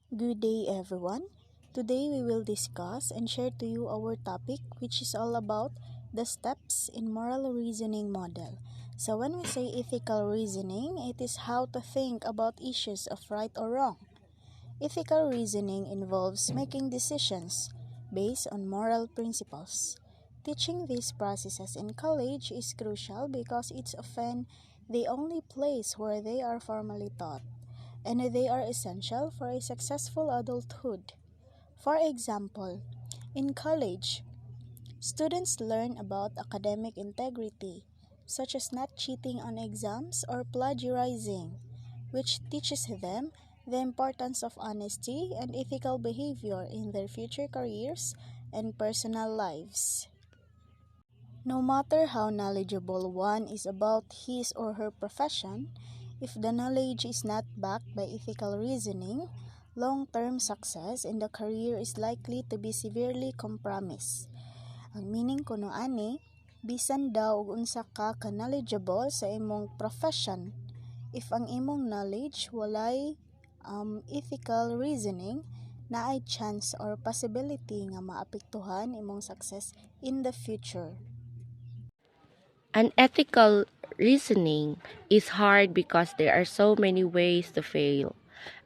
Good day, everyone. Today we will discuss and share to you our topic, which is all about the steps in moral reasoning model. So, when we say ethical reasoning, it is how to think about issues of right or wrong. Ethical reasoning involves making decisions based on moral principles. Teaching these processes in college is crucial because it's often the only place where they are formally taught, and they are essential for a successful adulthood. For example, in college, students learn about academic integrity, such as not cheating on exams or plagiarizing, which teaches them the importance of honesty and ethical behavior in their future careers and personal lives. No matter how knowledgeable one is about his or her profession, if the knowledge is not backed by ethical reasoning, long-term success in the career is likely to be severely compromised. Ang meaning kuno ani, bisan daw og unsa ka knowledgeable sa imong profession, if ang imong knowledge walay ethical reasoning, naay chance or possibility nga maapektuhan imong success in the future. Unethical reasoning is hard because there are so many ways to fail.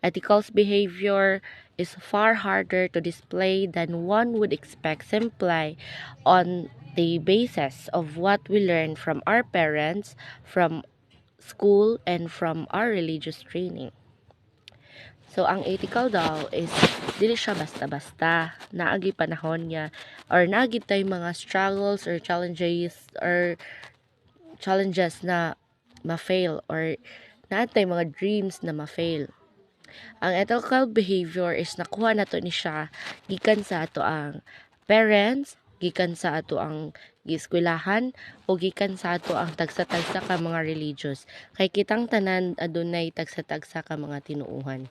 Ethical behavior is far harder to display than one would expect simply on the basis of what we learn from our parents, from school, and from our religious training. So, ang ethical daw is dili siya basta-basta. Naagi panahon niya or naagi tay mga struggles or challenges na ma-fail or naatay mga dreams na ma-fail. Ang ethical behavior is nakuha nato ni siya gikan sa ato ang parents, gikan sa ato ang giskwelahan o gikan sa ato ang tagsa-tagsa ka mga religious. Kay kitang tanan adunay tagsa-tagsa ka mga tinuuhan.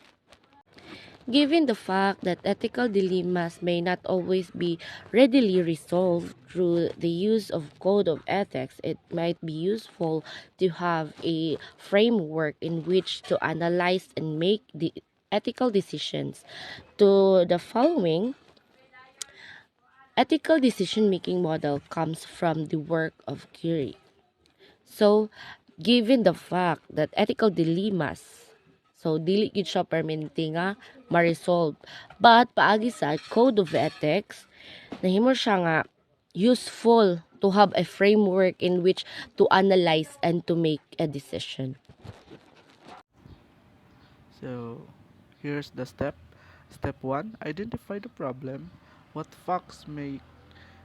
Given the fact that ethical dilemmas may not always be readily resolved through the use of code of ethics, it might be useful to have a framework in which to analyze and make the ethical decisions. To the following, ethical decision making model comes from the work of Curie. So, given the fact that ethical dilemmas, so dili gid siya permanente nga ma-resolve. But paagi sa code of ethics, nahimo siya nga useful to have a framework in which to analyze and to make a decision. So here's the step. Step 1, identify the problem. What facts make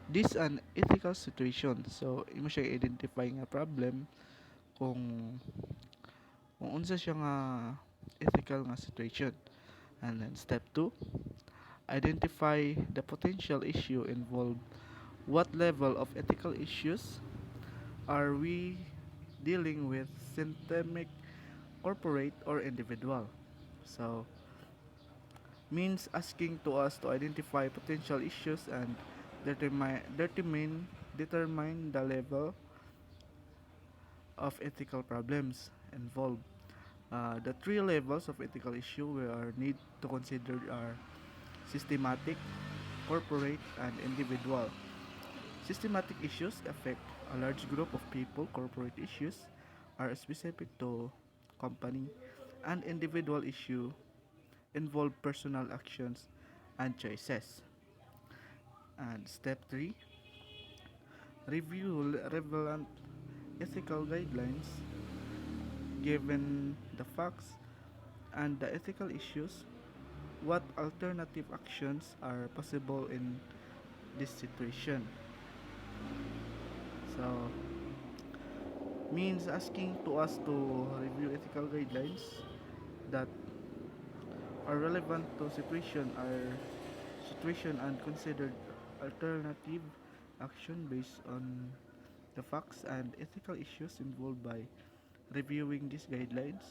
this an ethical situation? So imo siya identify nga problem kung unsa siya nga ethical nga situation. And then step 2, identify the potential issue involved. What level of ethical issues are we dealing with, systemic, corporate, or individual? So means asking to us to identify potential issues and determine the level of ethical problems involved. The three levels of ethical issue we are need to consider are systematic, corporate, and individual. Systematic issues affect a large group of people. Corporate issues are specific to company, and individual issue involve personal actions and choices. And step 3, review relevant ethical guidelines given the facts and the ethical issues. What alternative actions are possible in this situation? So, means asking to us to review ethical guidelines that are relevant to situation and considered alternative action based on the facts and ethical issues involved. By reviewing these guidelines,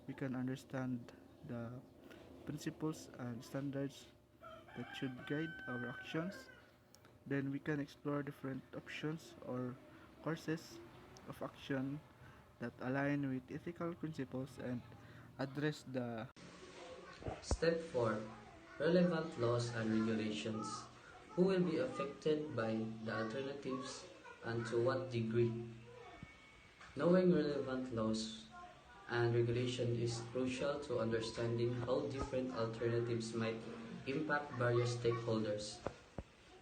we can understand the principles and standards that should guide our actions. Then we can explore different options or courses of action that align with ethical principles and address the Step 4. Relevant laws and regulations. Who will be affected by the alternatives and to what degree? Knowing relevant laws and regulation is crucial to understanding how different alternatives might impact various stakeholders.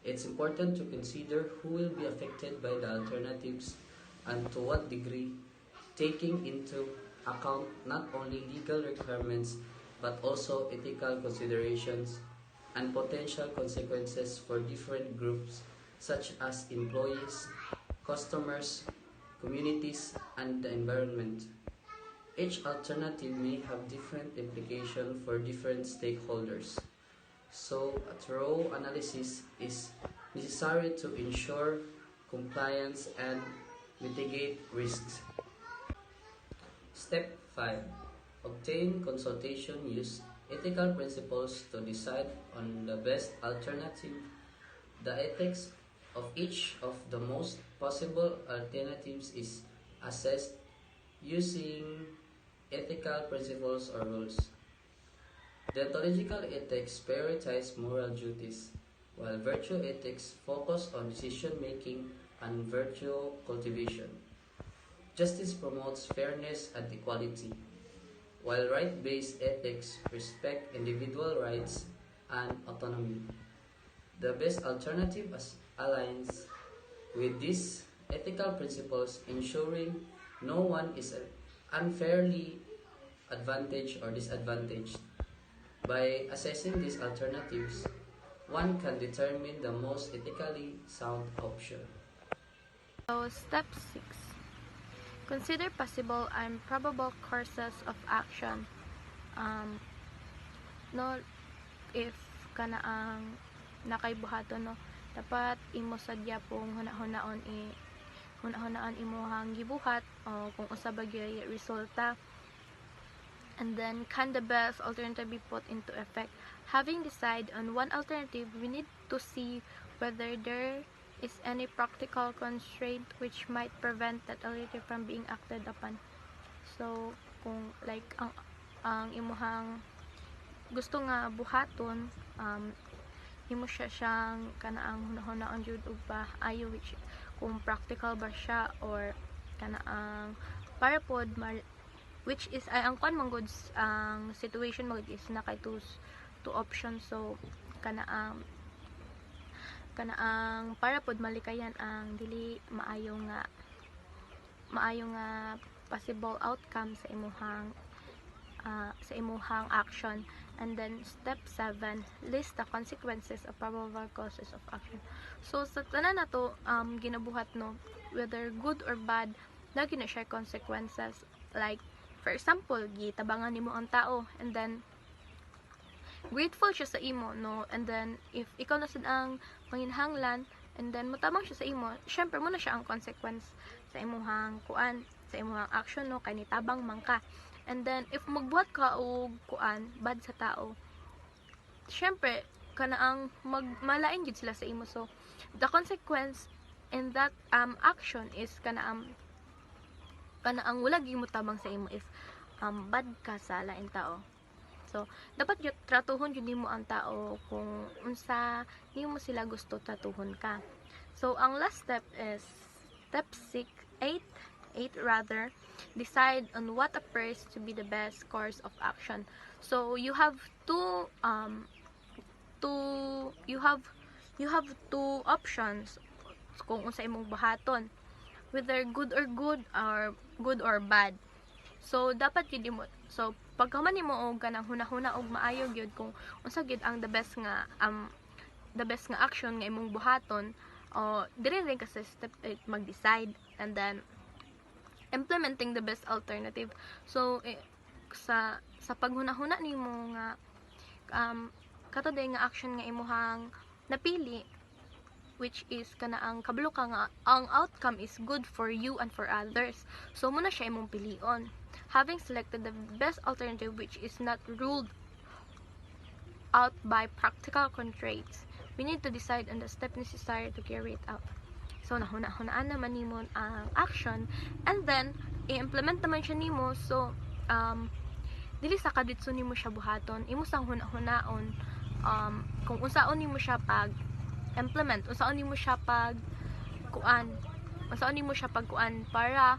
It's important to consider who will be affected by the alternatives and to what degree, taking into account not only legal requirements but also ethical considerations and potential consequences for different groups such as employees, customers, communities, and the environment. Each alternative may have different implications for different stakeholders, so a thorough analysis is necessary to ensure compliance and mitigate risks. Step 5. Obtain consultation. Use ethical principles to decide on the best alternative. The ethics of each of the most possible alternatives is assessed using ethical principles or rules. Deontological ethics prioritize moral duties, while virtue ethics focus on decision making and virtue cultivation. Justice promotes fairness and equality, while right-based ethics respect individual rights and autonomy. The best alternative aligns with these ethical principles, ensuring no one is unfairly advantaged or disadvantaged. By assessing these alternatives, one can determine the most ethically sound option. So, step 6. Consider possible and probable courses of action. No, if kana ang nakaibuhaton no, dapat imo sadya pong hunahon imuhang gibuhat o kung usa ba gyud resulta. And then, can the best alternative be put into effect? Having decided on one alternative, we need to see whether there is any practical constraint which might prevent that alternative from being acted upon. So, kung like ang imuhang gusto nga buhaton, imo siyang kanaang hunahon jud ug pa ayo which kung practical ba siya or kanaang para pod which is ay ang kon man goods ang situation mo is na kay two options, so kanaang para pod malikayan ang dili maayo nga possible outcome sa imuhang action. And then step 7, list the consequences of probable causes of action. So sa tanan nato ginabuhat no, whether good or bad, lagi na siya consequences. Like for example, gitabangan nimo ang tao and then grateful siya sa imo no, and then if ikaw na sad ang manginhanglan and then mutabang siya sa imo, syempre mo na siya ang consequence sa imuhang sa imuhang action no, kay nitabang man ka. And then if magbuhat ka og bad sa tao, syempre kanaang malain gid sila sa imo, so the consequence in that action is kanaang wala gyud mo tabang sa imo if bad ka sa lain tao. So dapat gyud tratuhon gyud nimo ang tao kung unsa nimo sila gusto tratuhon ka. So ang last step is step 8 rather, decide on what appears to be the best course of action. So you have two options kung unsa imong buhaton, whether good or bad. So dapat gyud mo, so pagkaman nimo og kanang hunahuna og maayo gyud kung unsa gyud ang the best nga action nga imong buhaton, o dire rin ka sa step 8 mag-decide and then implementing the best alternative. So sa paghunahuna nimo nga katuday nga action nga imuhang napili, which is kanaang kabalo ka nga ang outcome is good for you and for others, so muna siya imong pilion. Having selected the best alternative which is not ruled out by practical constraints, we need to decide on the step necessary to carry it out. So nahuna-hunaan naman nimo ang action and then i-implement naman siya nimo. So dili sa kaditso nimo siya buhaton, imo sang hunaon kung unsaon nimo siya pag implement, unsaon nimo siya pag kuan, para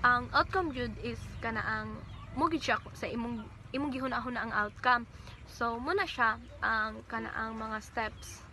ang outcome jud is kanaang mo gid siya sa imong gihuna-huna ang outcome. So muna siya ang kanaang mga steps